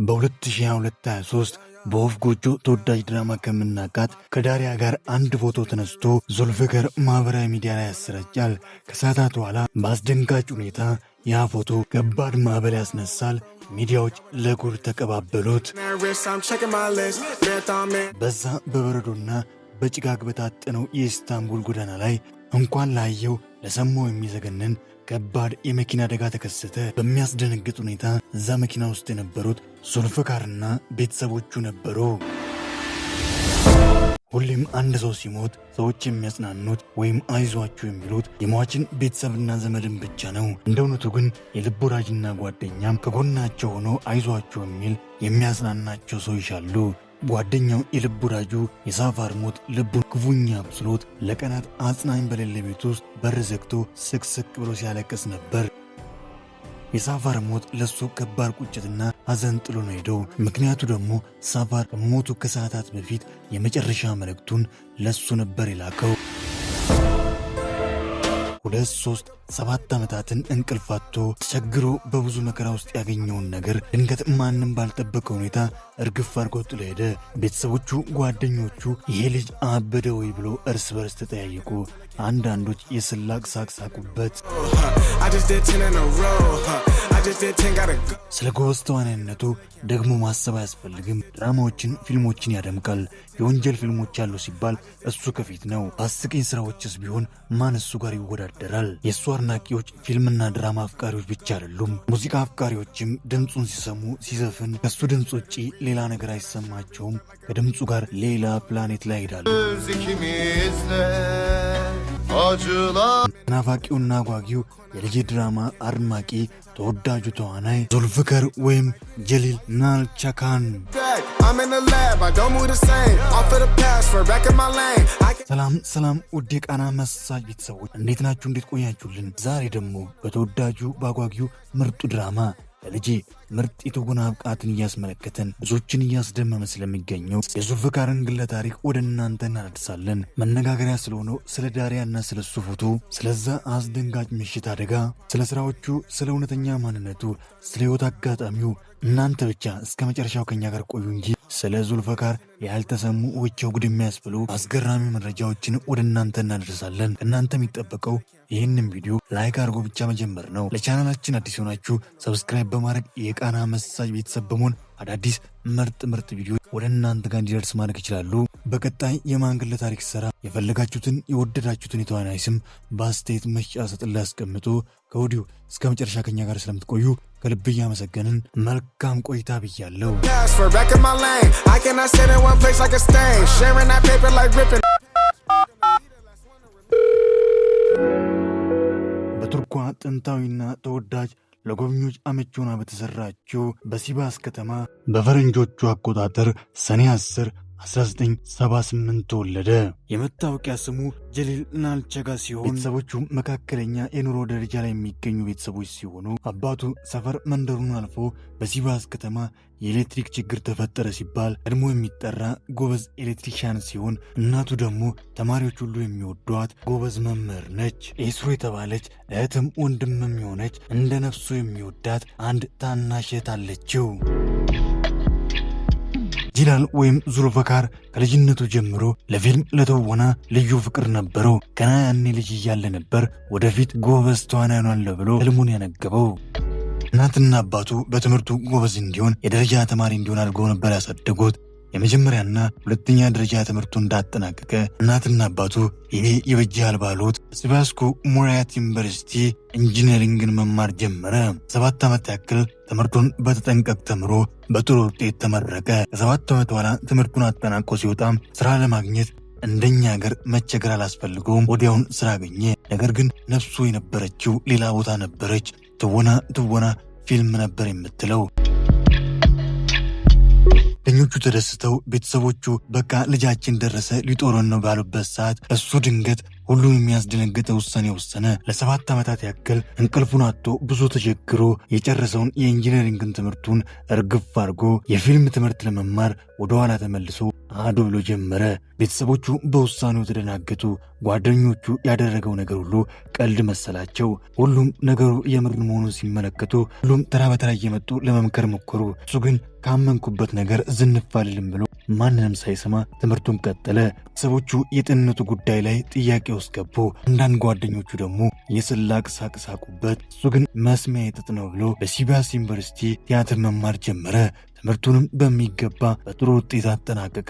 በ2022 በወፍ ጎጆ ተወዳጅ ድራማ ከምናቃት ከዳሪያ ጋር አንድ ፎቶ ተነስቶ ዙልፍከር ማህበራዊ ሚዲያ ላይ ያሰራጫል። ከሰዓታት በኋላ በአስደንጋጭ ሁኔታ ያ ፎቶ ከባድ ማዕበል ያስነሳል። ሚዲያዎች ለጉድ ተቀባበሉት። በዛ በበረዶና በጭጋግ በታጠነው የኢስታንቡል ጎዳና ላይ እንኳን ላየው ለሰማው የሚዘገንን ከባድ የመኪና አደጋ ተከሰተ። በሚያስደነግጥ ሁኔታ እዛ መኪና ውስጥ የነበሩት ዙልፍካርና ቤተሰቦቹ ነበሩ። ሁሌም አንድ ሰው ሲሞት ሰዎች የሚያጽናኑት ወይም አይዟችሁ የሚሉት የሟችን ቤተሰብና ዘመድን ብቻ ነው። እንደ እውነቱ ግን የልብ ወዳጅና ጓደኛም ከጎናቸው ሆኖ አይዟችሁ የሚል የሚያጽናናቸው ሰው ይሻሉ። ጓደኛው የልብ ወዳጁ የሳፋር ሞት ልቡን ክፉኛ አብስሎት ለቀናት አጽናኝ በሌለ ቤት ውስጥ በር ዘግቶ ስቅስቅ ብሎ ሲያለቅስ ነበር። የሳፋር ሞት ለሱ ከባድ ቁጭትና ሐዘን ጥሎ ነው ሄደው። ምክንያቱ ደግሞ ሳፋር ከሞቱ ከሰዓታት በፊት የመጨረሻ መልእክቱን ለሱ ነበር የላከው። 7 ዓመታትን እንቅልፍ አጥቶ ተቸግሮ በብዙ መከራ ውስጥ ያገኘውን ነገር ድንገት ማንም ባልጠበቀ ሁኔታ እርግፍ አድርጎ ጥሎ ሄደ። ቤተሰቦቹ፣ ጓደኞቹ ይሄ ልጅ አበደ ወይ ብሎ እርስ በርስ ተጠያየቁ። አንዳንዶች የስላቅ ሳቅ ሳቁበት። ስለ ጎበዝ ተዋናይነቱ ደግሞ ማሰብ አያስፈልግም። ድራማዎችን፣ ፊልሞችን ያደምቃል። የወንጀል ፊልሞች ያሉ ሲባል እሱ ከፊት ነው። በአስቂኝ ስራዎችስ ቢሆን ማን እሱ ጋር ይወዳደራል? የእሱ አድናቂዎች ፊልምና ድራማ አፍቃሪዎች ብቻ አይደሉም። ሙዚቃ አፍቃሪዎችም ድምፁን ሲሰሙ ሲዘፍን ከሱ ድምፅ ውጪ ሌላ ነገር አይሰማቸውም። ከድምፁ ጋር ሌላ ፕላኔት ላይ ሄዳሉ። ናፋቂውና ጓጊው የልጅ ድራማ አድማቂ ተወዳጁ ተዋናይ ዙልፍከር ወይም ጀሊል ናልቻካን። ሰላም ውድ የቃና መሳጅ ቤተሰቦች እንዴት ናችሁ? እንዴት ቆያችሁልን? ዛሬ ደግሞ በተወዳጁ በአጓጊው ምርጡ ድራማ ለልጄ ምርጥ የትወና ብቃትን እያስመለከተን ብዙዎችን እያስደመመ ስለሚገኘው የዙልፍካርን ግለ ታሪክ ወደ እናንተ እናደርሳለን። መነጋገሪያ ስለሆነው ስለ ዳሪያና ስለ እሱ ፎቶ፣ ስለዛ አስደንጋጭ ምሽት አደጋ፣ ስለ ስራዎቹ፣ ስለ እውነተኛ ማንነቱ፣ ስለ ህይወት አጋጣሚው እናንተ ብቻ እስከ መጨረሻው ከኛ ጋር ቆዩ እንጂ ስለ ዙልፍካር ያልተሰሙ ወቸው ጉድ የሚያስብሉ አስገራሚ መረጃዎችን ወደ እናንተ እናደርሳለን። ከእናንተ የሚጠበቀው ይህንን ቪዲዮ ላይክ አድርጎ ብቻ መጀመር ነው። ለቻናላችን አዲስ ሆናችሁ ሰብስክራይብ በማድረግ የቃና መሳጅ ቤተሰብ በመሆን አዳዲስ ምርጥ ቪዲዮ ወደ እናንተ ጋር እንዲደርስ ማድረግ ይችላሉ። በቀጣይ የማን ግለ ታሪክ ሰራ የፈለጋችሁትን የወደዳችሁትን የተዋናይ ስም በአስተያየት መስጫ ሳጥን ላይ አስቀምጡ። ከወዲሁ እስከ መጨረሻ ከኛ ጋር ስለምትቆዩ ከልብ እያመሰገንን መልካም ቆይታ ብያለሁ። በቱርኳ ጥንታዊና ተወዳጅ ለጎብኚዎች አመቺ ሆና በተሰራችው በሲባስ ከተማ በፈረንጆቹ አቆጣጠር ሰኔ 10 1978 ተወለደ። የመታወቂያ ስሙ ጀሊል ናልቻጋ ሲሆን ቤተሰቦቹ መካከለኛ የኑሮ ደረጃ ላይ የሚገኙ ቤተሰቦች ሲሆኑ አባቱ ሰፈር መንደሩን አልፎ በሲባስ ከተማ የኤሌክትሪክ ችግር ተፈጠረ ሲባል ቀድሞ የሚጠራ ጎበዝ ኤሌክትሪሻን ሲሆን እናቱ ደግሞ ተማሪዎች ሁሉ የሚወዷት ጎበዝ መምህር ነች። ኤስሩ የተባለች እህትም ወንድምም የሆነች እንደ ነፍሱ የሚወዳት አንድ ታናሽ እህት አለችው። ጂላል ወይም ዙልፍካር ከልጅነቱ ጀምሮ ለፊልም ለተወና ልዩ ፍቅር ነበረው። ገና ያኔ ልጅ እያለ ነበር ወደፊት ጎበዝ ተዋናይ ሆናለሁ ብሎ ህልሙን ያነገበው። እናትና አባቱ በትምህርቱ ጎበዝ እንዲሆን የደረጃ ተማሪ እንዲሆን አድርገው ነበር ያሳደጉት። የመጀመሪያና ሁለተኛ ደረጃ ትምህርቱ እንዳጠናቀቀ እናትና አባቱ ይሄ ይበጃል ባሉት ሲባስኩ ሙራያት ዩኒቨርሲቲ ኢንጂነሪንግን መማር ጀመረ። 7 ዓመት ያክል ትምህርቱን በተጠንቀቅ ተምሮ በጥሩ ውጤት ተመረቀ። ከ7 ዓመት በኋላ ትምህርቱን አጠናቆ ሲወጣም ስራ ለማግኘት እንደኛ ሀገር መቸገር አላስፈልገውም። ወዲያውን ስራ አገኘ። ነገር ግን ነፍሱ የነበረችው ሌላ ቦታ ነበረች። ትወና ፊልም ነበር የምትለው። ጓደኞቹ ተደስተው ቤተሰቦቹ በቃ ልጃችን ደረሰ ሊጦረን ነው ባሉበት ሰዓት እሱ ድንገት ሁሉን የሚያስደነግጠ ውሳኔ ወሰነ። ለ7 ዓመታት ያክል እንቅልፉን አጥቶ ብዙ ተቸግሮ የጨረሰውን የኢንጂነሪንግን ትምህርቱን እርግፍ አድርጎ የፊልም ትምህርት ለመማር ወደ ኋላ ተመልሶ አዶ ብሎ ጀመረ። ቤተሰቦቹ በውሳኔው ተደናገጡ። ጓደኞቹ ያደረገው ነገር ሁሉ ቀልድ መሰላቸው። ሁሉም ነገሩ የምር መሆኑን ሲመለከቱ ሁሉም ተራ በተራ እየመጡ ለመምከር ሞከሩ። እሱ ግን ካመንኩበት ነገር ዝንፍ አልልም ብሎ ማንንም ሳይሰማ ትምህርቱን ቀጠለ። ቤተሰቦቹ የጤንነቱ ጉዳይ ላይ ጥያቄ ውስጥ ገቡ። አንዳንድ ጓደኞቹ ደግሞ የስላቅ ሳቅ ሳቁበት። እሱ ግን መስሚያ የጥጥ ነው ብሎ በሲቢያስ ዩኒቨርሲቲ ቲያትር መማር ጀመረ። ትምህርቱንም በሚገባ በጥሩ ውጤት አጠናቀቀ።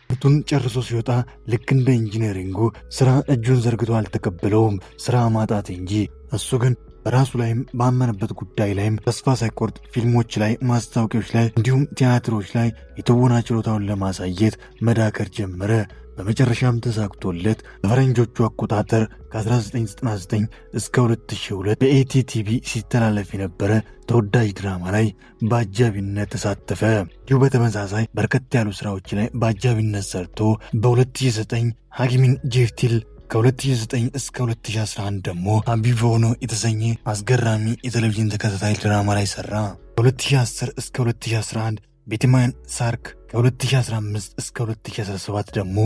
ትምህርቱን ጨርሶ ሲወጣ ልክ እንደ ኢንጂነሪንጉ ስራ እጁን ዘርግቶ አልተቀበለውም፣ ስራ ማጣት እንጂ። እሱ ግን በራሱ ላይም ባመነበት ጉዳይ ላይም ተስፋ ሳይቆርጥ ፊልሞች ላይ፣ ማስታወቂያዎች ላይ እንዲሁም ቲያትሮች ላይ የትወና ችሎታውን ለማሳየት መዳከር ጀመረ። በመጨረሻም ተሳክቶለት በፈረንጆቹ አቆጣጠር ከ1999 እስከ 2002 በኤቲቲቪ ሲተላለፍ የነበረ ተወዳጅ ድራማ ላይ በአጃቢነት ተሳተፈ። እንዲሁ በተመሳሳይ በርከት ያሉ ስራዎች ላይ በአጃቢነት ሰርቶ በ2009 ሐኪሚን ጄፍቲል ከ2009 እስከ 2011 ደግሞ ሀቢብ ሆኖ የተሰኘ አስገራሚ የቴሌቪዥን ተከታታይ ድራማ ላይ ሰራ። ከ2010 እስከ 2011 ቤትማን ሳርክ፣ ከ2015 እስከ 2017 ደግሞ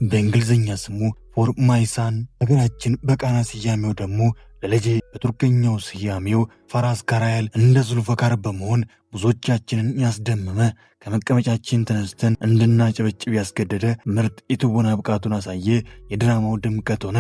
በእንግሊዝኛ ስሙ ፎር ማይ ሳን፣ ሀገራችን በቃና ስያሜው ደግሞ ለልጄ፣ በቱርክኛው ስያሜው ፋራስ ካራያል እንደ ዙልፈካር በመሆን ብዙዎቻችንን ያስደመመ ከመቀመጫችን ተነስተን እንድናጨበጭብ ያስገደደ ምርጥ የትወና ብቃቱን አሳየ። የድራማው ድምቀት ሆነ።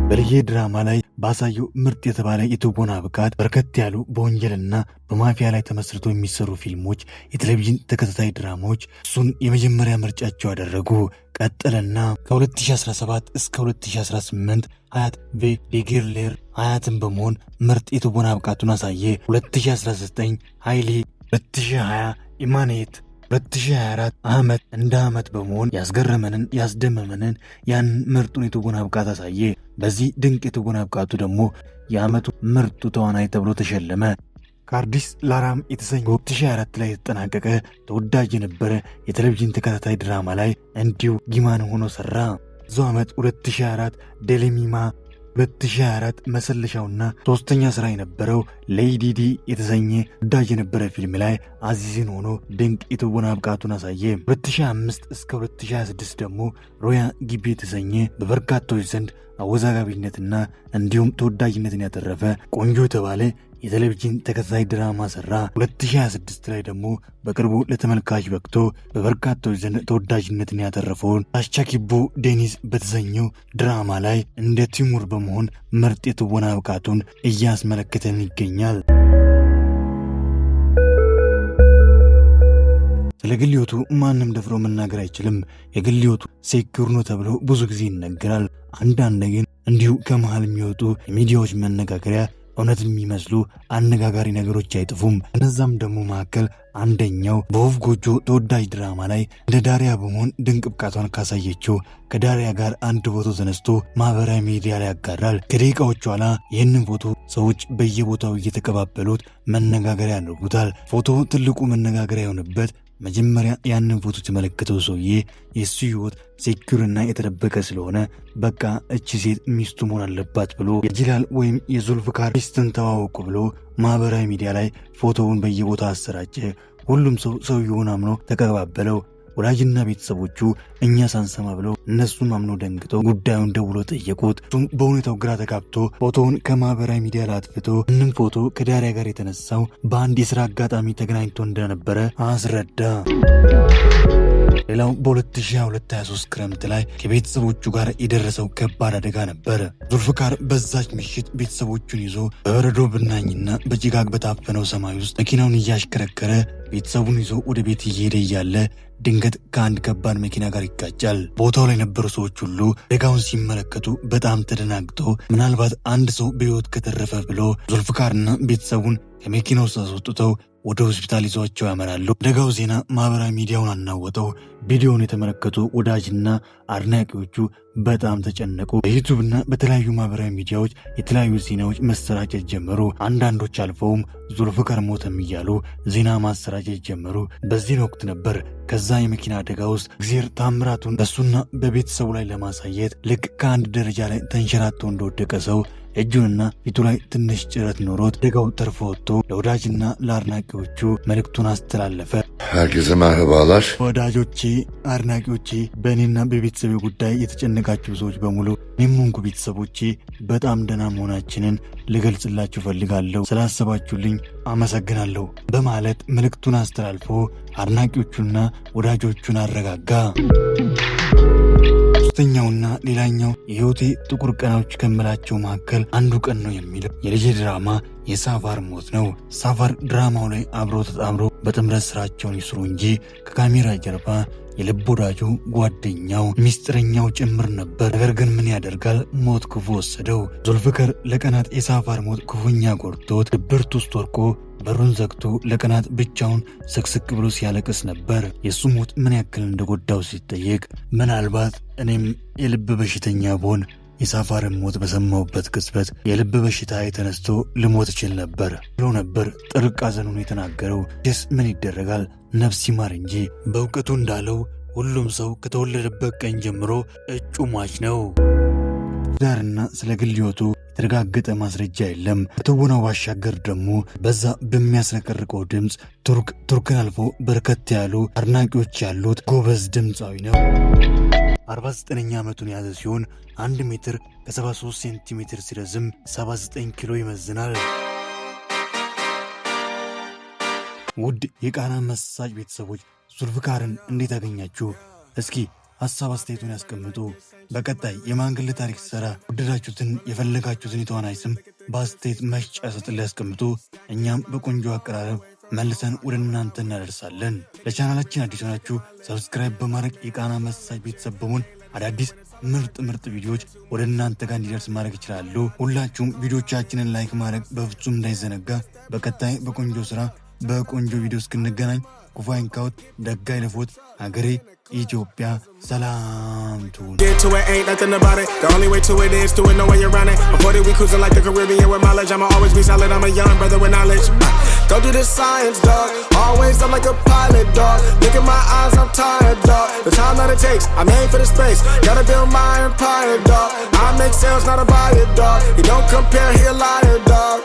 በልጄ ድራማ ላይ ባሳየው ምርጥ የተባለ የትወና ብቃት በርከት ያሉ በወንጀልና በማፊያ ላይ ተመስርቶ የሚሰሩ ፊልሞች፣ የቴሌቪዥን ተከታታይ ድራማዎች እሱን የመጀመሪያ ምርጫቸው አደረጉ። ቀጠለና ከ2017 እስከ 2018 ሀያት ቬ ዴጌርሌር ሀያትን በመሆን ምርጥ የትወና ብቃቱን አሳየ። 2019 ሀይሌ፣ 2020 ኢማኔት፣ 2024 አህመድ እንደ አህመድ በመሆን ያስገረመንን ያስደመመንን ያንን ምርጡን የትወና ብቃት አሳየ። በዚህ ድንቅ የትወና ብቃቱ ደግሞ የዓመቱ ምርጡ ተዋናይ ተብሎ ተሸለመ። ካርዲስ ላራም የተሰኘ 2024 ላይ የተጠናቀቀ ተወዳጅ የነበረ የቴሌቪዥን ተከታታይ ድራማ ላይ እንዲሁ ጊማን ሆኖ ሰራ። በዛው ዓመት 2024 ዴሌሚማ፣ 2024 መሰለሻውና ሶስተኛ ስራ የነበረው ሌይዲዲ የተሰኘ ተወዳጅ የነበረ ፊልም ላይ አዚዝን ሆኖ ድንቅ የትወና ብቃቱን አሳየ። 2025 እስከ 2026 ደግሞ ሮያ ጊቤ የተሰኘ በበርካቶች ዘንድ አወዛጋቢነትና እንዲሁም ተወዳጅነትን ያተረፈ ቆንጆ የተባለ የቴሌቪዥን ተከታታይ ድራማ ሰራ። 2026 ላይ ደግሞ በቅርቡ ለተመልካች በቅቶ በበርካቶች ዘንድ ተወዳጅነትን ያተረፈውን አሻኪቦ ዴኒስ በተሰኘው ድራማ ላይ እንደ ቲሙር በመሆን ምርጥ የትወና ብቃቱን እያስመለከተን ይገኛል። ስለ ግል ሕይወቱ ማንም ደፍሮ መናገር አይችልም። የግል ሕይወቱ ሴኩር ነው ተብሎ ብዙ ጊዜ ይነገራል። አንዳንድ ግን እንዲሁ ከመሃል የሚወጡ የሚዲያዎች መነጋገሪያ እውነት የሚመስሉ አነጋጋሪ ነገሮች አይጥፉም። እነዛም ደግሞ መካከል አንደኛው በወፍ ጎጆ ተወዳጅ ድራማ ላይ እንደ ዳሪያ በመሆን ድንቅ ብቃቷን ካሳየችው ከዳሪያ ጋር አንድ ፎቶ ተነስቶ ማህበራዊ ሚዲያ ላይ ያጋራል። ከደቂቃዎች ኋላ ይህንን ፎቶ ሰዎች በየቦታው እየተቀባበሉት መነጋገሪያ ያደርጉታል። ፎቶ ትልቁ መነጋገሪያ የሆነበት መጀመሪያ ያንን ፎቶ የተመለከተው ሰውዬ የእሱ ህይወት ሴኩርና የተደበቀ ስለሆነ በቃ እቺ ሴት ሚስቱ መሆን አለባት ብሎ የጅላል ወይም የዙልፍካር ሚስትን ተዋወቁ ብሎ ማህበራዊ ሚዲያ ላይ ፎቶውን በየቦታ አሰራጨ። ሁሉም ሰው ሰውየውን አምኖ ተቀባበለው። ወላጅና ቤተሰቦቹ እኛ ሳንሰማ ብለው እነሱም አምኖ ደንግጠው ጉዳዩን ደውሎ ጠየቁት። እሱም በሁኔታው ግራ ተጋብቶ ፎቶውን ከማህበራዊ ሚዲያ ላይ አጥፍቶ እንም ፎቶ ከዳሪያ ጋር የተነሳው በአንድ የስራ አጋጣሚ ተገናኝቶ እንደነበረ አስረዳ። ሌላው በ2022/23 ክረምት ላይ ከቤተሰቦቹ ጋር የደረሰው ከባድ አደጋ ነበር። ዙልፍካር በዛች ምሽት ቤተሰቦቹን ይዞ በበረዶ ብናኝና በጭጋግ በታፈነው ሰማይ ውስጥ መኪናውን እያሽከረከረ ቤተሰቡን ይዞ ወደ ቤት እየሄደ እያለ ድንገት ከአንድ ከባድ መኪና ጋር ይጋጫል። ቦታው ላይ የነበሩ ሰዎች ሁሉ አደጋውን ሲመለከቱ በጣም ተደናግጠው ምናልባት አንድ ሰው በሕይወት ከተረፈ ብሎ ዙልፍካርና ቤተሰቡን ከመኪናው ውስጥ አስወጥተው ወደ ሆስፒታል ይዘዋቸው ያመራሉ። አደጋው ዜና ማህበራዊ ሚዲያውን አናወጠው። ቪዲዮውን የተመለከቱ ወዳጅና አድናቂዎቹ በጣም ተጨነቁ። በዩቱብና በተለያዩ ማህበራዊ ሚዲያዎች የተለያዩ ዜናዎች መሰራጨት ጀመሩ። አንዳንዶች አልፈውም ዙልፍቀር ሞተም እያሉ ዜና ማሰራጨት ጀመሩ። በዚህ ወቅት ነበር ከዛ የመኪና አደጋ ውስጥ እግዚአብሔር ታምራቱን በሱና በቤተሰቡ ላይ ለማሳየት ልክ ከአንድ ደረጃ ላይ ተንሸራቶ እንደወደቀ ሰው እጁንና ፊቱ ላይ ትንሽ ጭረት ኖሮት አደጋው ተርፎ ወጥቶ ለወዳጅና ለአድናቂዎቹ መልእክቱን አስተላለፈ። herkese merhabalar. ወዳጆቼ፣ አድናቂዎቼ፣ በእኔና በቤተሰቤ ጉዳይ የተጨነቃችሁ ሰዎች በሙሉ እኔም ሆንኩ ቤተሰቦቼ በጣም ደህና መሆናችንን ልገልጽላችሁ ፈልጋለሁ። ስላሰባችሁልኝ አመሰግናለሁ በማለት መልእክቱን አስተላልፎ አድናቂዎቹና ወዳጆቹን አረጋጋ። ሶስተኛውና ሌላኛው የህይወቴ ጥቁር ቀናዎች ከምላቸው መካከል አንዱ ቀን ነው የሚለው የልጄ ድራማ የሳፋር ሞት ነው። ሳፋር ድራማው ላይ አብሮ ተጣምሮ በጥምረት ስራቸውን ይስሩ እንጂ ከካሜራ ጀርባ የልብ ወዳጁ ጓደኛው ሚስጥረኛው ጭምር ነበር። ነገር ግን ምን ያደርጋል ሞት ክፉ ወሰደው። ዙልፍቀር ለቀናት የሳፋር ሞት ክፉኛ ጎድቶት ድብርት ውስጥ ወርቆ በሩን ዘግቶ ለቀናት ብቻውን ስቅስቅ ብሎ ሲያለቅስ ነበር። የሱ ሞት ምን ያክል እንደጎዳው ሲጠየቅ ምናልባት እኔም የልብ በሽተኛ ብሆን የሳፋርን ሞት በሰማሁበት ቅጽበት የልብ በሽታ የተነስቶ ልሞት እችል ነበር ብሎ ነበር ጥልቅ ሐዘኑን የተናገረው። ስ ምን ይደረጋል ነፍስ ይማር እንጂ። በእውቀቱ እንዳለው ሁሉም ሰው ከተወለደበት ቀን ጀምሮ እጩ ሟች ነው። ዳርና ስለ ግል ሕይወቱ የተረጋገጠ ማስረጃ የለም። ከትወናው ባሻገር ደግሞ በዛ በሚያስረቀርቀው ድምፅ ቱርክን አልፎ በርከት ያሉ አድናቂዎች ያሉት ጎበዝ ድምፃዊ ነው። 49ኛ ዓመቱን የያዘ ሲሆን 1 ሜትር ከ73 ሴንቲሜትር ሲረዝም 79 ኪሎ ይመዝናል። ውድ የቃና መሳጭ ቤተሰቦች ዙልፍቀርን እንዴት አገኛችሁ? እስኪ ሀሳብ አስተያየቱን ያስቀምጡ። በቀጣይ የማንግል ታሪክ ሰራ ወደዳችሁትን የፈለጋችሁትን የተዋናይ ስም በአስተያየት መስጫ ሳጥን ላይ ያስቀምጡ። እኛም በቆንጆ አቀራረብ መልሰን ወደ እናንተ እናደርሳለን። ለቻናላችን አዲስ ሆናችሁ ሰብስክራይብ በማድረግ የቃና መሳጭ ቤተሰብ በመሆን አዳዲስ ምርጥ ቪዲዮዎች ወደ እናንተ ጋር እንዲደርስ ማድረግ ይችላሉ። ሁላችሁም ቪዲዮቻችንን ላይክ ማድረግ በፍጹም እንዳይዘነጋ። በቀጣይ በቆንጆ ስራ በቆንጆ ቪዲዮ እስክንገናኝ ክፉ አይንካዎት፣ ደግ አይለፎት። ሀገሬ ኢትዮጵያ ሰላም ትሁን። Get to it, ain't nothing about it. The only way to it is to it, no way around it. Before we cruising like the Caribbean with mileage. I'ma always be solid, I'm a young brother with knowledge. Go do the science, dog. Always I'm like a pilot, dog. Look in my eyes, I'm tired, dog. The time that it takes, I'm made for the space. Gotta build my empire, dog. I make sales, not a buyer, dog. You don't compare, he a liar, dog.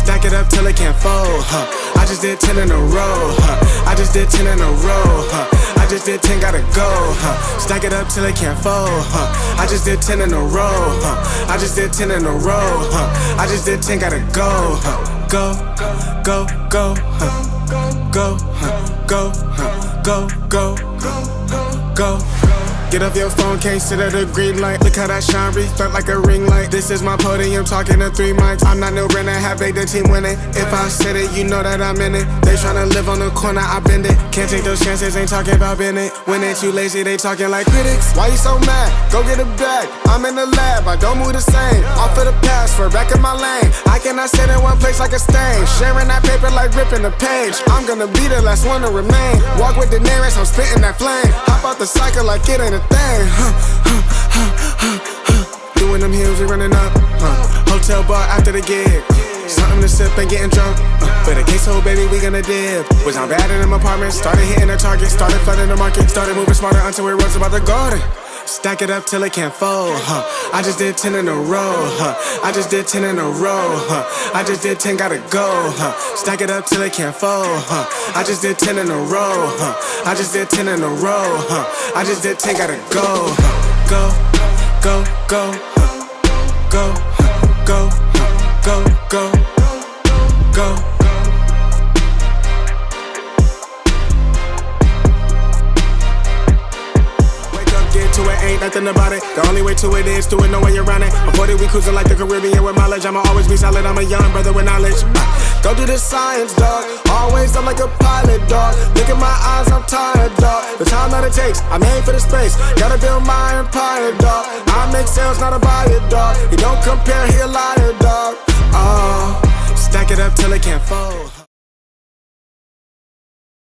Stack it up till it can't fold, huh. I just did 10 in a row, huh. I just did 10 in a row, huh. I just did 10, gotta go, huh. Stack it up till it can't fold, huh. I just did 10 in a row, huh. I just did 10 in a row, huh. I just did 10, gotta go, huh. Go, go, go, huh. Go, huh. Go, huh. Go, go, go. Get off your phone, can't sit at a green light. Look how that shine reflect like a ring light. This is my podium, talking to 3 mics. I'm not no Brennan, have they the team winning. If I said it, you know that I'm in it. They tryna live on the corner, I bend it. Can't take those chances, ain't talking about Bennett. When they too lazy, they talking like critics. Why you so mad? Go get a bag. I'm in the lab, I don't move the same. Off of the password, back in my lane. I cannot sit in one place like a stain. Sharing that paper like ripping a page. I'm gonna be the last one to remain. Walk with the nearest, I'm spitting that flame. Hop out the cycle like it ain't a thing. Doing them hills, we running up. Hotel bar after the gig. Something to sip and getting drunk. For the queso, baby, we gonna dip. Was I bad in them apartments? Started hitting the target. Started flooding the market. Started moving smarter until we rose about the garden. Stack it up till it can't fold, huh. I just did 10 in a row, huh. I just did 10 in a row, huh. I just did 10, gotta go, huh. Stack it up till it can't fold, huh. I just did 10 in a row, huh. I just did 10 in a row, huh. I just did 10, gotta go, huh. Go, go, go, huh. Go, huh. Go, huh. Go, go, go. To it, ain't nothing about it. The only way to it is to it, no way around it. Before we cruising like the Caribbean with mileage. I'ma always be solid, I'm a young brother with knowledge. Go do the science, dog. Always I'm like a pilot, dog. Look in my eyes, I'm tired, dog. The time that it takes, I'm made for the space. Gotta build my empire, dog. I make sales, not a buyer, dog. You don't compare, he a liar, dog. Stack it up till it can't fold.